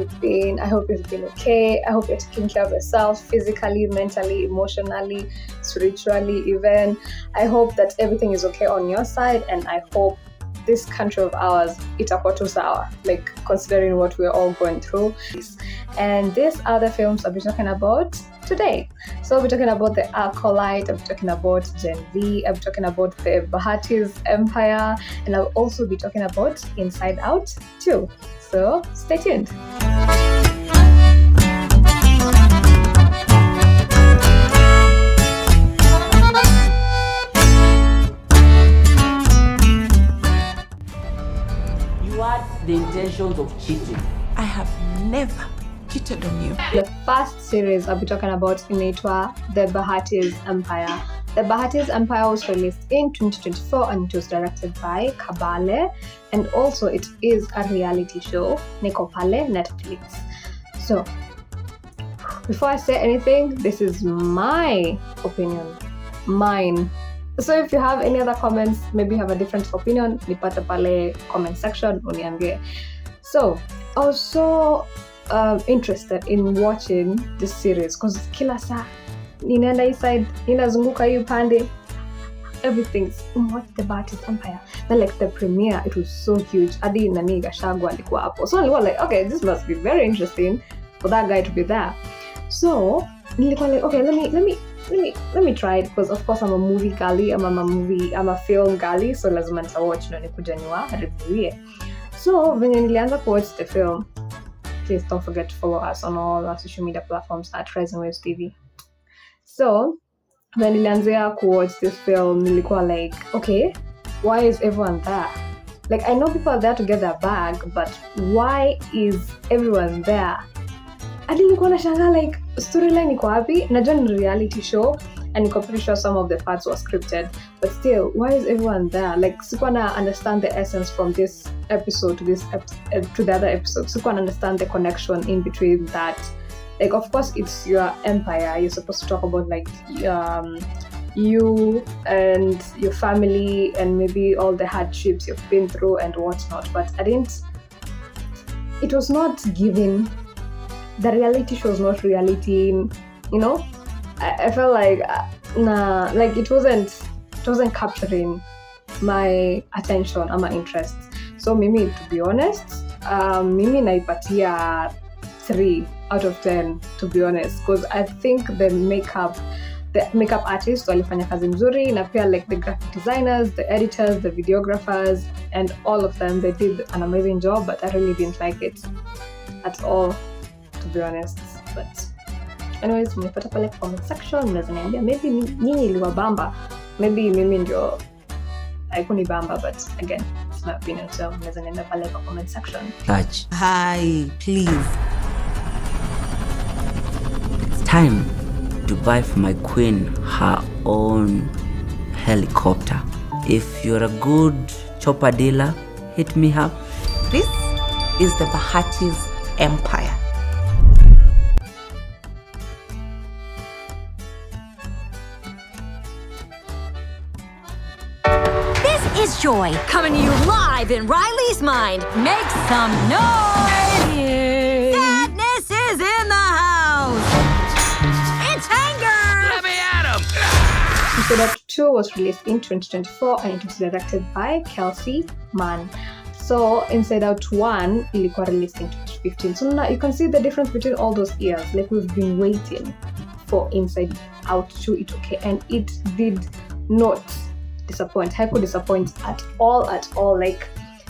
you've been. I hope you've been okay. I hope you're taking care of yourself physically, mentally, emotionally, spiritually even. I hope that everything is okay on your side, and I hope this country of ours, itakuwa tu sawa, like considering what we're all going through. And these are the films I'll be talking about today. So I'll be talking about the Acolyte, I'll be talking about Gen V, I'll be talking about the Bahati'S Empire, and I'll also be talking about Inside Out too. So stay tuned. The intentions of cheating. I have never cheated on you. The first series I'll be talking about inaitwa The Bahati'S Empire. The Bahati'S Empire was released in 2024 and it was directed by Kabale, and also it is a reality show, niko pale Netflix. So before I say anything, this is my opinion, mine. So if you have any other comments, maybe you have a different opinion, nipate pale comment section uniambie. So I was so interested in watching this series because kila saa ninaenda hii side, ninazunguka hii upande, everything's what the Bahati'S Empire. Then like the premiere, it was so huge. Adi nani Gachagua alikuwa hapo. So nilikuwa like, okay, this must be very interesting for that guy to be there. So nilikuwa like, okay, let me try it, because of course I'm a movie girly, I'm a film girly, so lazima nitawatch na nikuja niwa review. So venye nilianza kuwatch the film, please don't forget to follow us on all our social media platforms at Rising Waves TV. So when nilianzia kuwatch this film, nilikuwa like, okay, why is everyone there? Like, I know people are there to get their bag, but why is everyone there? Adi nilikuwa nashangaa like storyline iko wapi? Najua ni reality show and niko pretty sure some of the parts were scripted, but still, why is everyone there? Like, sikuwa na understand the essence from this episode to to the other episode. Sikuwa na understand the connection in between that. Like, of course, it's your empire. You're supposed to talk about like you and your family and maybe all the hardships you've been through and whatnot. But it was not given. The reality show was not reality, you know. I felt like like it wasn't capturing my attention or my interest. So mimi, to be honest, mimi naipatia 3 out of 10, to be honest, because I think the makeup artists walifanya kazi mzuri, na pia like the graphic designers, the editors, the videographers, and all of them, they did an amazing job, but I really didn't like it at all, to be honest. But anyways, mnipata pale comment section, mnaweza niambia maybe nyinyi iliwabamba, maybe mimi ndio haikunibamba, but again, it's my opinion, so mnaweza niambia pale kwa comment section. Touch. Hi, please. It's time to buy for my queen her own helicopter. If you're a good chopper dealer, hit me up. This is the Bahati'S Empire. Is Joy coming to you live in Riley's mind. Make some noise! Sadness is in the house! It's anger! Let me at him! Inside Out 2 was released in 2024 and it was directed by Kelsey Mann. So Inside Out 1 ilikuwa released in 2015. So now you can see the difference between all those years. Like, we've been waiting for Inside Out 2, it's okay, and it did not disappoint. Haiku disappoint at all. Like,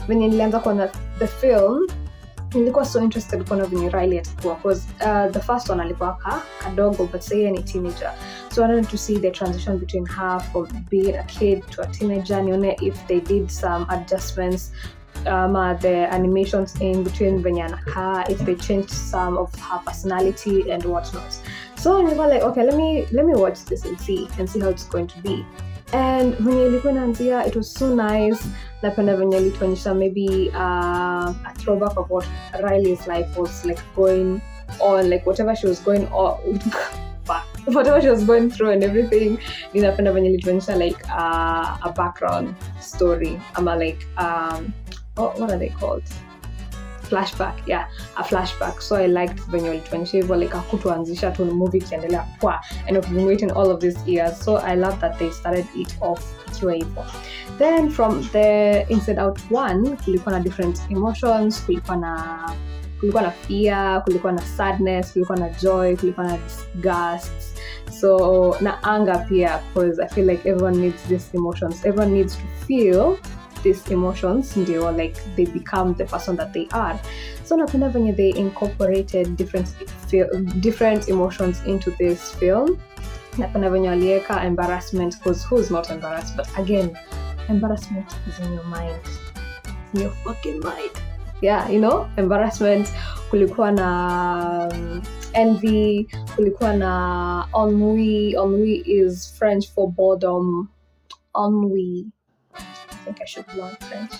when nilianza kuona the film, nilikuwa so interested kuona venye Riley atakuwa, because the first one alikuwa kadogo, but say ni teenager, so I wanted to see the transition between her from being a kid to a teenager, nione if they did some adjustments, the animations in between venye anakaa, if they changed some of her personality and whatnot. So nilikuwa like, okay, let me watch this and see how it's going to be. And venye ilikuwa inaanzia, it was so nice. Napenda venye ilituonyesha maybe a throwback of what Riley's life was like going on, like whatever she was going on, whatever she was going through and everything. Ninapenda venye ilituonyesha like a background story, ama like what are they called? flashback. Yeah, a flashback. So I liked when you were like akutuanzisha to movie kiendelea poa, and I've been waiting all of these years. So I love that they started it off ikiwa hivyo. Then from the Inside Out 1 kulikuwa na different emotions, kulikuwa na fear, kulikuwa na sadness, kulikuwa na joy, kulikuwa na disgust, so na anger pia, because I feel like everyone needs these emotions. Everyone needs to feel these emotions ndio like they become the person that they are. So napenda venye they incorporated different emotions into this film. Napenda venye walieka embarrassment, because who's not embarrassed? But again, embarrassment is in your mind. It's in your fucking mind. Yeah, you know, embarrassment. Kulikuwa na envy, kulikuwa na ennui. Ennui is French for boredom. Ennui. I think I should learn French.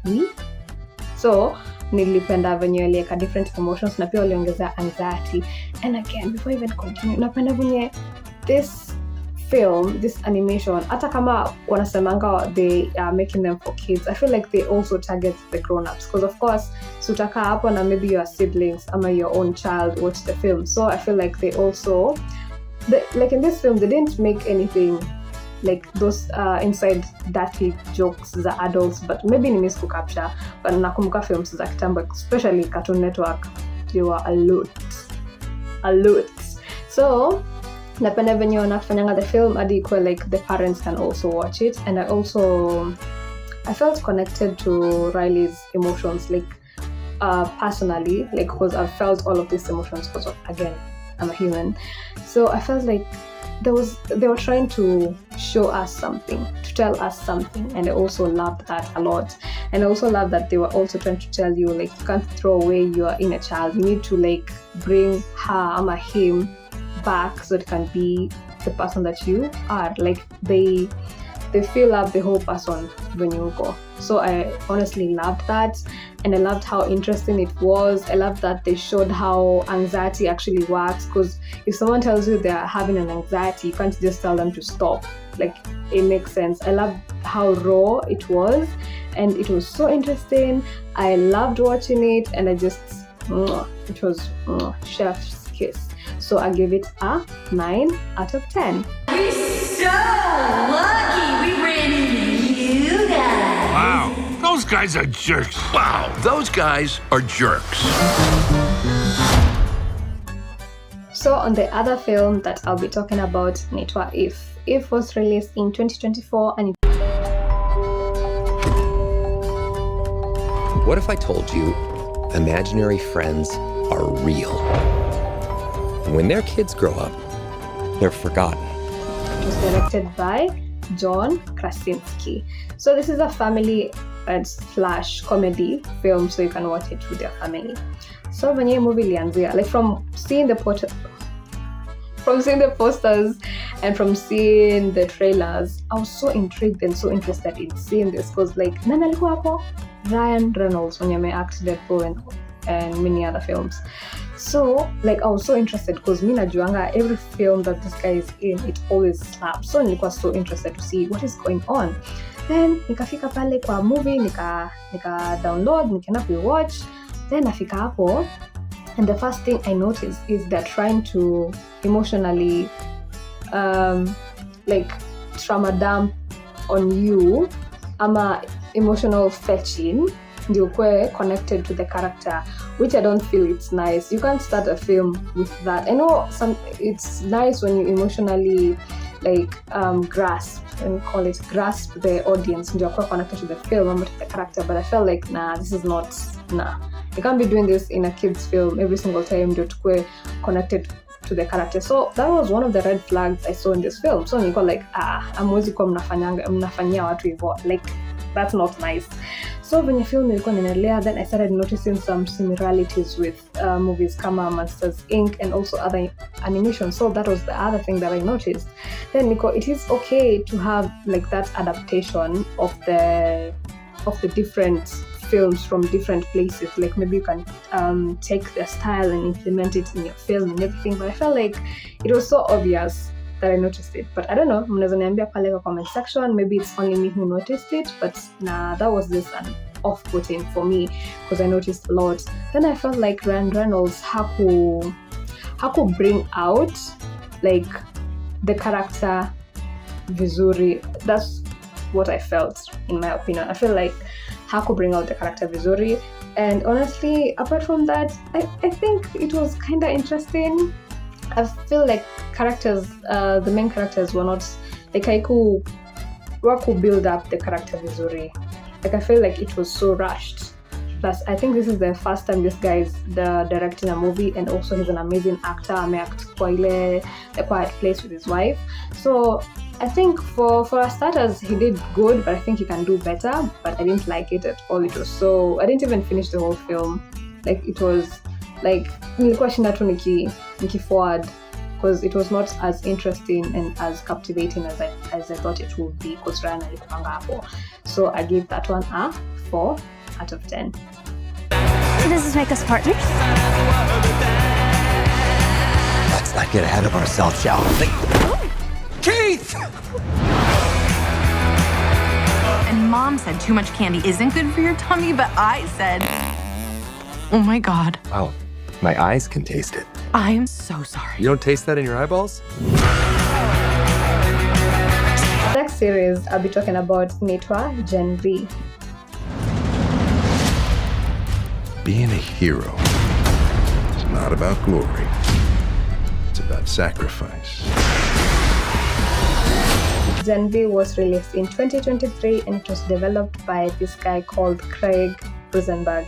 Oui? So, nilipenda venye walieka different emotions na pia waliongeza anxiety. And again, before I even continue, napenda venye this film, this animation, hata kama wanasemanga they are making them for kids, I feel like they also target the grown-ups, because of course sutaka hapo na maybe your siblings ama your own child watch the film. So I feel like they also like in this film they didn't make anything like those inside dirty jokes za adults, but maybe ni miss ku capture. But nakumbuka films za kitambo, especially Cartoon Network, they were a lot. So napenda venye wanafanyanga the film hadi ikuwe like the parents can also watch it. And I felt connected to Riley's emotions, like personally, like because I've felt all of these emotions because again, I'm a human. So I felt like they were trying to show us something, to tell us something, and I also loved that a lot. And I also love that they were also trying to tell you like you can't throw away your inner child. You need to like bring her or him back so it can be the person that you are. Like they fill up the whole person when you go. So I honestly loved that, and I loved how interesting it was. I loved that they showed how anxiety actually works, because if someone tells you they're having an anxiety, you can't just tell them to stop. Like it makes sense. I loved how raw it was, and it was so interesting. I loved watching it, and it was chef's kiss. So I give it a 9 out of 10. We're so lucky we ran into you guys. Wow, those guys are jerks. Wow, those guys are jerks. So on the other film that I'll be talking about, naitwa If. If was released in 2024 and What if I told you imaginary friends are real? When their kids grow up, they're forgotten. it was directed by John Krasinski. So this is a family / comedy film, so you can watch it with your family. So when you movie lianzia, like from seeing the posters and from seeing the trailers, I was so intrigued and so interested in seeing this, because like nani alikuwa hapo? Ryan Reynolds when you act Deadpool and many other films. So like I was so interested because mi najuanga every film that this guy is in, it always slaps. So nilikuwa so interested to see what is going on. Then nikafika pale kwa movie, nika download, nikaenda kuiwatch. Then nafika hapo, and the first thing I noticed is they're trying to emotionally like trauma dump on you, ama emotional fetching ndio ukwe connected to the character, which I don't feel it's nice. You can't start a film with that. I know it's nice when you emotionally like grasp the audience ndio ukwe connected to the film or to the character, but I felt like this is not you can't be doing this in a kids film every single time ndio tukwe connected to the character. So that was one of the red flags I saw in this film. So niko like amwezi kwa mnafanyia watu hivyo, like that's not nice. So when you film ilikuwa ninaendelea, then I started noticing some similarities with movies kama Monsters Inc. and also other animations. So that was the other thing that I noticed. Then it is okay to have like that adaptation of the different films from different places. Like maybe you can take their style and implement it in your film and everything. But I felt like it was so obvious that I noticed it. But I don't know, mnaweza niambia pale kwa comment section, maybe it's only me who noticed it, but that was just off-putting for me because I noticed a lot. Then I felt like Ryan Reynolds haku bring out like the character vizuri. That's what I felt, in my opinion. I feel like haku bring out the character vizuri, and honestly, apart from that, I think it was kind of interesting. I feel like the main characters were not like waku build up the character vizuri. Like I feel like it was so rushed. Plus, I think this is the first time this guy is directing a movie, and also he's an amazing actor. Ameact kwa ile The Quiet Place with his wife. So I think for starters, he did good, but I think he can do better. But I didn't like it at all. I didn't even finish the whole film. Like it was like nilikuwa shinda tu niki forward because it was not as interesting and as captivating as I thought it would be because Ryan alikupanga hapo. So I give that one a 4 out of 10. So does this make us partners? Let's not get ahead of ourselves, shall we? Keith! And Mom said too much candy isn't good for your tummy, but I said, oh my God. Wow, my eyes can taste it. I'm so sorry. You don't taste that in your eyeballs? Next series I'll be talking about inaitwa Gen V. Being a hero is not about glory. It's about sacrifice. Gen V was released in 2023 and it was developed by this guy called Craig Rosenberg.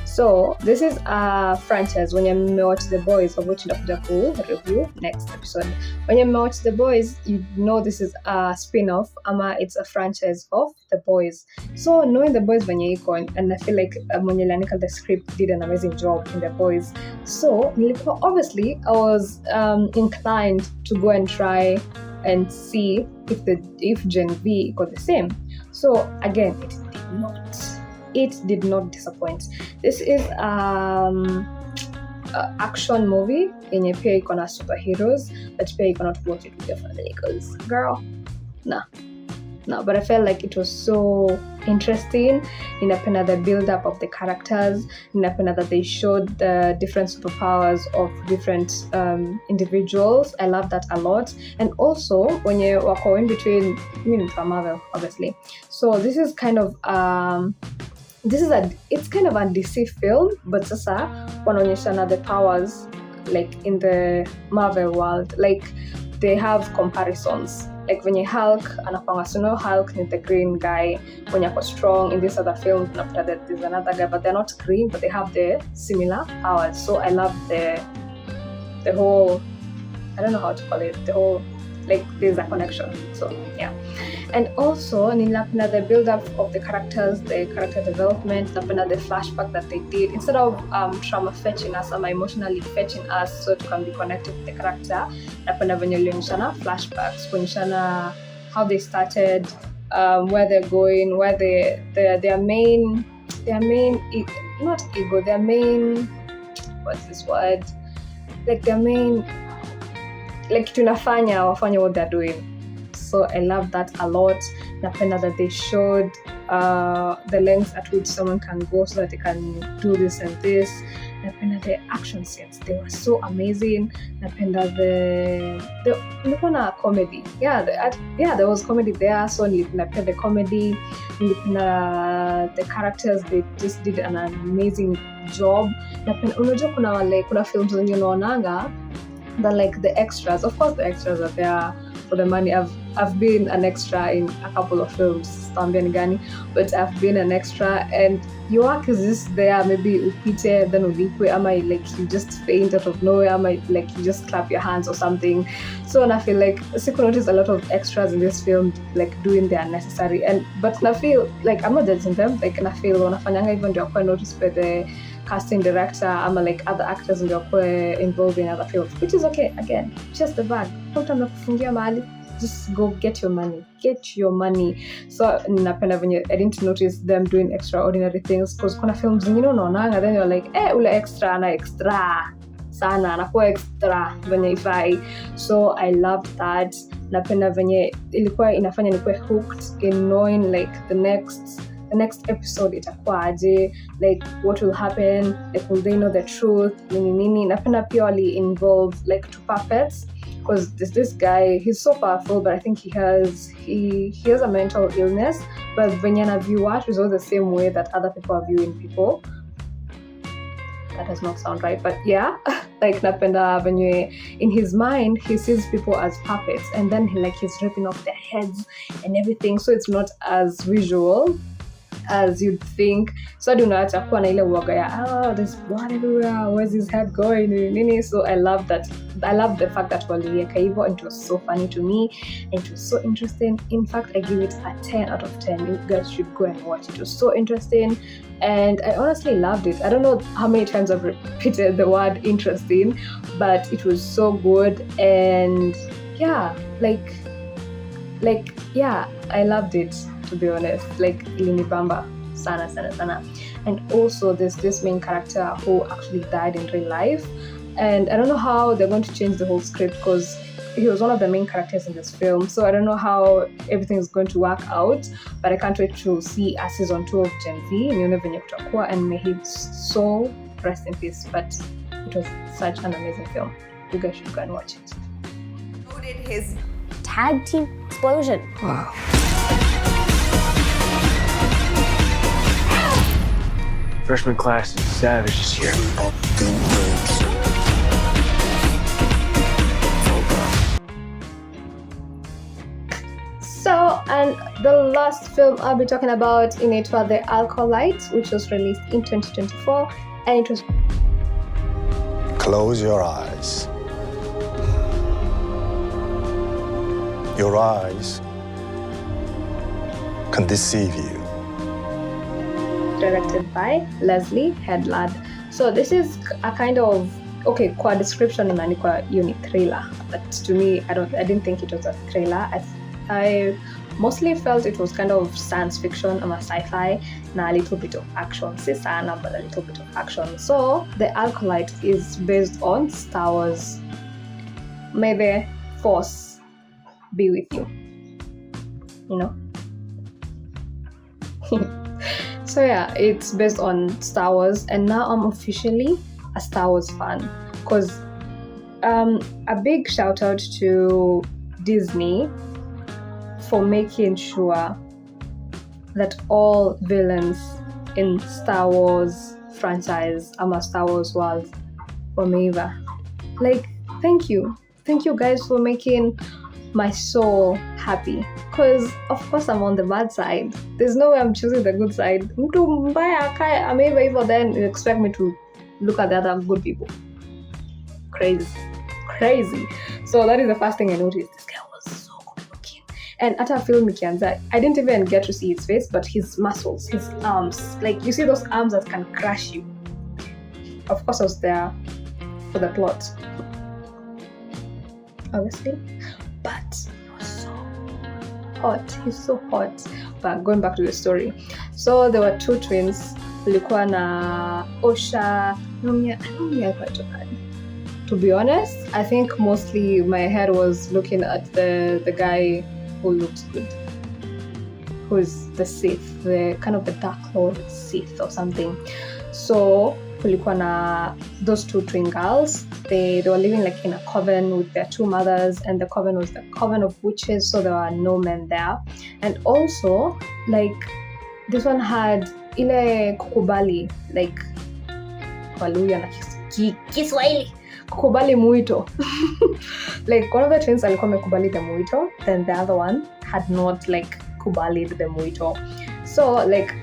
So this is a franchise. When you watch The Boys, of which Dr. review next episode. When you watch The Boys, you know this is a spin-off, it's a franchise of The Boys. So knowing The Boys when you're and I feel like Monyelanika the script did an amazing job in The Boys. So obviously I was inclined to go and try and see if Gen V got the same. So again, it did not disappoint. This is action movie yenye pia iko na superheroes, but pia you cannot watch it with your family because girl, no, but I felt like it was so interesting. Ninapenda the build up of the characters, ninapenda that they showed the different superpowers of different individuals. I love that a lot. And also when you wako in between, from Marvel obviously, so this is kind of it's kind of a DC film, but sasa wanaonyeshana the powers like in the Marvel world. Like they have comparisons. Like when you Hulk, anapanga Hulk is the green guy. When you're strong in this other film, after that there's another guy, but they're not green, but they have the similar powers. So I love the whole, I don't know how to call it, the whole, like there's a connection. So yeah. And also ninapenda the build up of the characters, the character development, napenda the flashback that they did. Instead of trauma fetching us, emotionally fetching us so it can be connected with the character, napenda venye lionyeshana flashbacks, kuonyeshana how they started, where they're going, where their main not ego, their main, what's this word? Like their main, like wafanya what they're doing. So I love that a lot. Napenda that they showed the lengths at which someone can go so that they can do this and this. Napenda the action scenes. They were so amazing. Napenda the comedy. Yeah, there was comedy there. So napenda the comedy. Napenda the characters. They just did an amazing job. Napenda unajua kuna films zenye unaonanga that like the extras. Of course the extras are there for the money. I've been an extra in a couple of films, but I've been an extra and your work is just there, maybe upite, then ulipwe, ama like you just faint out of nowhere, ama like you just clap your hands or something. So and I feel like I noticed a lot of extras in this film like doing their necessary, but I feel like I'm not judging them, like I feel wanafanyanga even ndio kwa notice by the casting director, I'm like other actors involved in other films, which is okay. Again, just the bag. Just go get your money. So napenda venye I didn't notice them doing extraordinary things because kuna films zingine unaonanga then you're like ule extra sana anakuwa extra venye ifai. So I loved that. Napenda venye ilikuwa inafanya nikuwe hooked in knowing like the next the next episode itakuwa aje, like what will happen, like will they know the truth, nini. Napenda purely involve like two puppets, because this guy, he's so powerful, but I think he has a mental illness, but venye anaview watu is all the same way that other people are viewing people. That does not sound right, but yeah. Like napenda venye in his mind he sees people as puppets, and then he's ripping off their heads and everything, so it's not as visual as you'd think. So unaacha kuwa na ile uoga ya there's blood everywhere, where's his head going, nini. So I love that. I love the fact that waliweka hivyo, and it was so funny to me, and it was so interesting. In fact, I give it a 10 out of 10. You guys should go and watch it. It was so interesting, and I honestly loved it. I don't know how many times I've repeated the word interesting, but it was so good. And yeah, yeah, I loved it, to be honest. Like ilinibamba sana. And also there's this main character who actually died in real life, and I don't know how they're going to change the whole script, because he was one of the main characters in this film, so I don't know how everything is going to work out, but I can't wait to see a season 2 of Gen V, nione venye kutakuwa, and may he so rest in peace. But it was such an amazing film. You guys should go and watch it. Who did his tag team explosion? Wow. Freshman class is savage this year. So, and the last film I'll be talking about in it was The Alcolyte, which was released in 2024, and it was... Close your eyes. Your eyes can deceive you. Directed by Leslie Headland. So this is a kind of, okay, kwa description imeandikwa unit thriller, but to me, I didn't think it was a thriller. I mostly felt it was kind of science fiction or sci-fi, na a little bit of action. Si sana, but a little bit of action. So the Alcolyte is based on Star Wars. May the Force be with you. You know? So yeah, it's based on Star Wars, and now I'm officially a Star Wars fan, because a big shout out to Disney for making sure that all villains in Star Wars franchise, Star Wars world, wameiva. Like, thank you guys for making my soul happy, because of course I'm on the bad side. There's no way I'm choosing the good side. Mtu mbaya akae ameiva hivyo, then you expect me to look at the other good people. Crazy. So that is the first thing I noticed. This guy was so good looking, and at a film ikianza, I didn't even get to see his face, but his muscles, his arms, like you see those arms that can crush you. Of course I was there for the plot, obviously, but he was so hot. He's so hot. But going back to the story, so there were two twins. Kulikuwa na Osha. To be honest, I think mostly my head was looking at the guy who looks good, who is the Sith, the kind of the Dark Lord Sith or something. So kulikuwa na those two twin girls. They were living like in a coven with their two mothers, and the coven was the coven of witches, so there were no men there. And also, like, this one had ile kukubali, like Waluya na Kiswahili, kukubali muito. Like one of the twins alikuwa amekubali the muito, then the other one had not like kubalied the muito. So like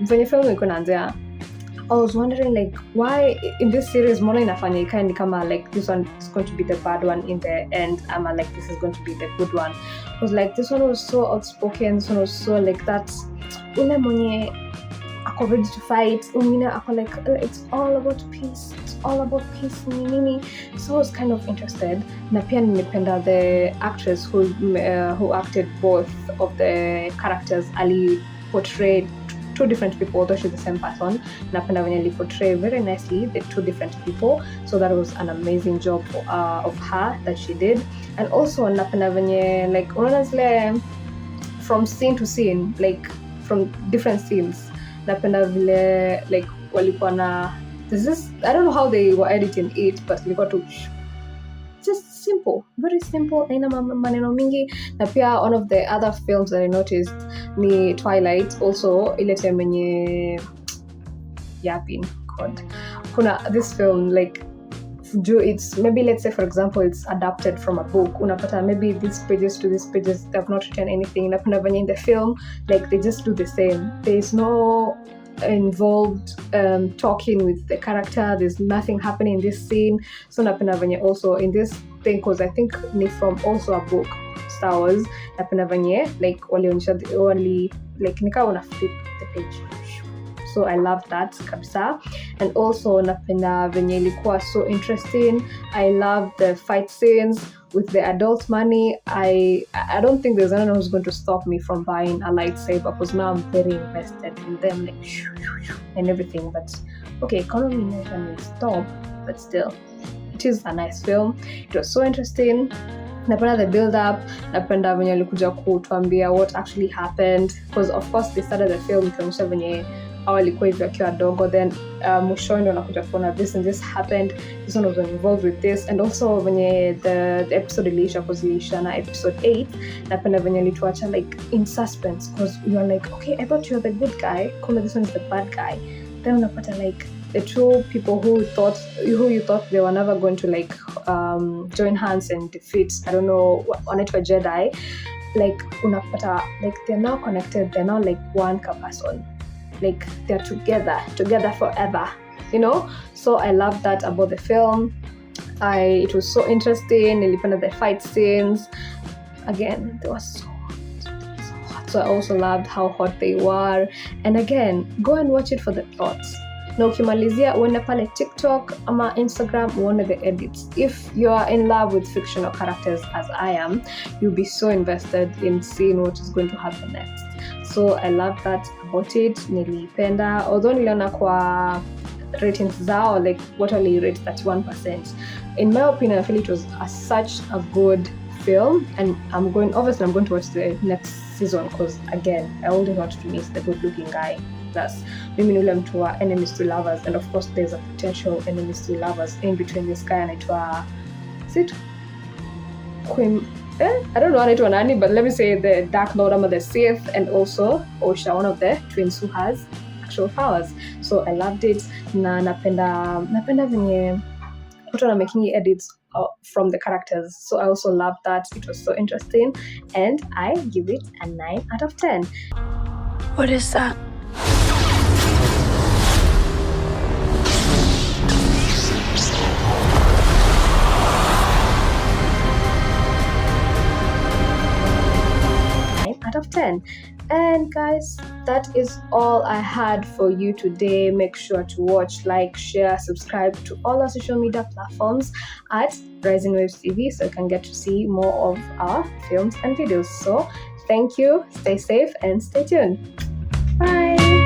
venye film ilikuwa inaanzia, I was wondering like why in this series mbona inafanya ikae ni kama like this one is going to be the bad one in the end, ama like this is going to be the good one. I was like, this one was so outspoken, this one was so like that ule mwenye ako ready to fight, umina ako like it's all about peace, nini. So I was kind of interested. Na pia nimependa the actress who acted both of the characters. Ali portrayed two different people, although she's the same person. Napenda venye ali portray very nicely the two different people. So that was an amazing job of her that she did. And also napenda venye like unaona zile from scene to scene, like from different scenes. Napenda vile like walikuwa na I don't know how they were editing it, but ilikuwa tu just simple, very simple, haina maneno mingi. Na pia one of the other films that I noticed ni Twilight, also ile time yenye yapping god kuna this film like it's maybe, let's say for example, it's adapted from a book. Unapata maybe these pages to these pages they have not written anything. Napenda venye in the film like they just do the same. There is no involved talking with the character. There's nothing happening in this scene. So napenda venye also in this thing, because I think ni from also a book, Star Wars. Napenda venye like walionyesha only like nika una flip the page. So I love that kabisa. And also napenda venye ilikuwa so interesting. I love the fight scenes with the adult money. I don't think there's anyone who's going to stop me from buying a lightsaber, because now I'm very invested in them, like and everything. But okay, economy never will stop, but still it is a nice film. It was so interesting. Napenda the build up. Napenda venye alikuja kutuambia what actually happened, because of course they started the film tuonyesha venye walikuwa hivyo akiwa dogo, then mwishoni ndo nakuja kuona this and this happened, this one was involved with this. And also venye the episode iliisha na episode 8, napenda venye lituacha like in suspense, because you're like, okay, I thought you're the good guy, kumbe this one is the bad guy. Then unapata like the two people who you thought they were never going to like join hands and defeat, I don't know, wanaitwa Jedi, like unapata like they're now connected, they're now like one person, like they're together forever, you know. So I love that about the film. It was so interesting. Nilipenda the fight scenes. Again, they were so hot. So I also loved how hot they were. And again, go and watch it for the plots. Na ukimalizia uende pale TikTok ama Instagram uone the edits. If you are in love with fictional characters as I am, you'll be so invested in seeing what is going to happen next. So I love that about it. Nilipenda, although niliona kwa ratings zao like what only rate 31%. In my opinion, I feel it was such a good film, and I'm going to watch the next season, because again, I only want to miss the good looking guy. Plus mimi ni ule mtu wa enemies to lovers, and of course there's a potential enemies to lovers in between this guy anaitwa I don't know anaitwa nani, but let me say the Dark Lord ama the Sith, and also Osha, one of the twins who has actual powers. So I loved it. Na napenda venye watu wana making edits from the characters. So I also loved that. It was so interesting, and I give it a 9 out of 10. What is that? Out of 10. And guys, that is all I had for you today. Make sure to watch, like, share, subscribe to all our social media platforms at Rising Waves TV, so you can get to see more of our films and videos. So thank you, stay safe, and stay tuned. Bye.